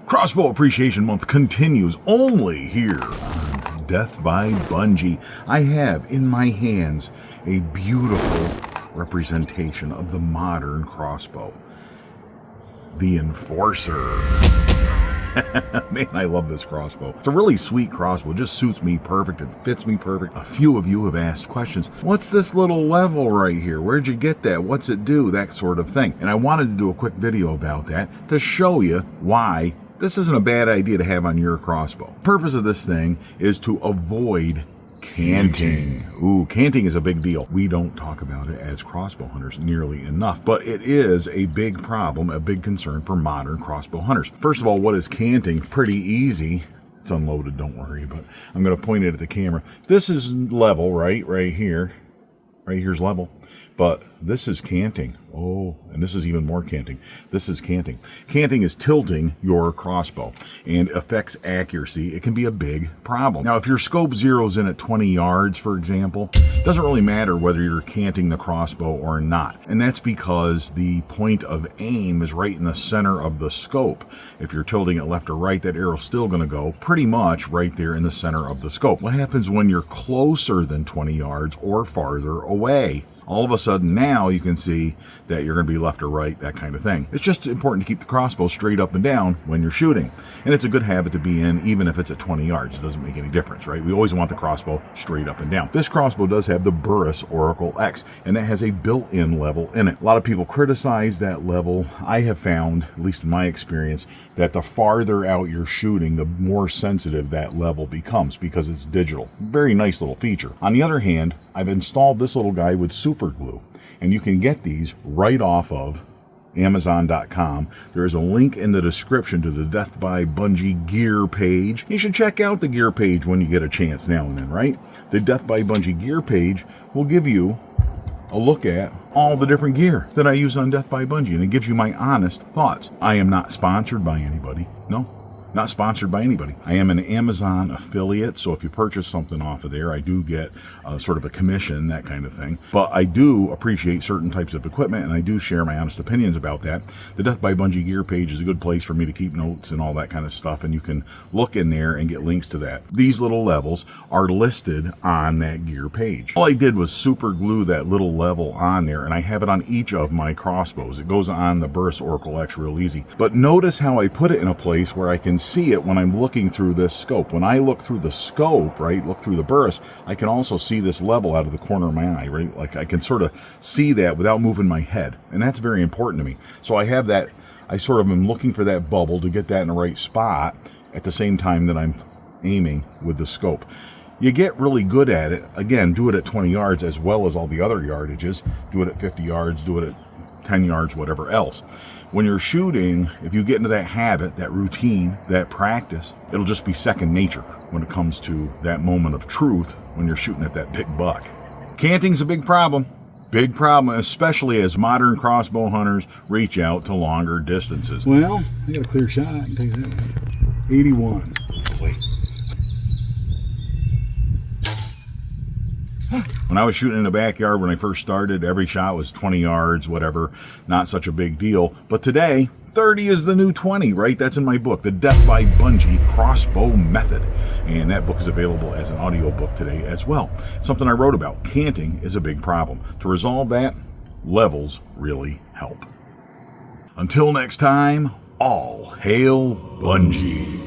Crossbow Appreciation Month continues only here on Death by Bungie. I have in my hands a beautiful representation of the modern crossbow, the Enforcer. Man, I love this crossbow. It's a really sweet crossbow. It just suits me perfect. It fits me perfect. A few of you have asked questions. What's this little level right here? Where'd you get that? What's it do? That sort of thing. And I wanted to do a quick video about that to show you why this isn't a bad idea to have on your crossbow. The purpose of this thing is to avoid canting. Ooh, canting is a big deal. We don't talk about it as crossbow hunters nearly enough, but it is a big problem, a big concern for modern crossbow hunters. First of all, what is canting? Pretty easy. It's unloaded, don't worry, but I'm going to point it at the camera. This is level, right here. Right here's level. But this is canting. Oh, and this is even more canting. This is canting. Canting is tilting your crossbow and affects accuracy. It can be a big problem. Now, if your scope zeroes in at 20 yards, for example, it doesn't really matter whether you're canting the crossbow or not. And that's because the point of aim is right in the center of the scope. If you're tilting it left or right, that arrow's still going to go pretty much right there in the center of the scope. What happens when you're closer than 20 yards or farther away? All of a sudden now you can see that you're going to be left or right, that kind of thing. It's just important to keep the crossbow straight up and down when you're shooting. And it's a good habit to be in, even if it's at 20 yards. It doesn't make any difference, right? We always want the crossbow straight up and down. This crossbow does have the Burris Oracle X, and that has a built-in level in it. A lot of people criticize that level. I have found, at least in my experience, that the farther out you're shooting, the more sensitive that level becomes because it's digital. Very nice little feature. On the other hand, I've installed this little guy with super glue, and you can get these right off of Amazon.com. There is a link in the description to the Death by Bungie gear page. You should check out the gear page when you get a chance now and then, right? The Death by Bungie gear page will give you a look at all the different gear that I use on Death by Bungie, and it gives you my honest thoughts. I am not sponsored by anybody. No, not sponsored by anybody. I am an Amazon affiliate, so if you purchase something off of there, I do get sort of a commission, that kind of thing. But I do appreciate certain types of equipment, and I do share my honest opinions about that. The Death by Bungie gear page is a good place for me to keep notes and all that kind of stuff, and you can look in there and get links to that. These little levels are listed on that gear page. All I did was super glue that little level on there, and I have it on each of my crossbows. It goes on the Burris Oracle X real easy. But notice how I put it in a place where I can see it when I'm looking through this scope. When I look through the scope, right, look through the Burris, I can also see this level out of the corner of my eye, right? Like I can sort of see that without moving my head, and that's very important to me. So I have that, I sort of am looking for that bubble to get that in the right spot at the same time that I'm aiming with the scope. You get really good at it. Again, do it at 20 yards as well as all the other yardages. Do it at 50 yards, do it at 10 yards, whatever else. When you're shooting, if you get into that habit, that routine, that practice, it'll just be second nature when it comes to that moment of truth when you're shooting at that big buck. Canting's a big problem, especially as modern crossbow hunters reach out to longer distances. Well, I got a clear shot, I can tell you that. 81. Wait. When I was shooting in the backyard when I first started, every shot was 20 yards, whatever, not such a big deal. But today, 30 is the new 20, right? That's in my book, The Death by Bungie Crossbow Method. And that book is available as an audiobook today as well. Something I wrote about. Canting is a big problem. To resolve that, levels really help. Until next time, all hail Bungie.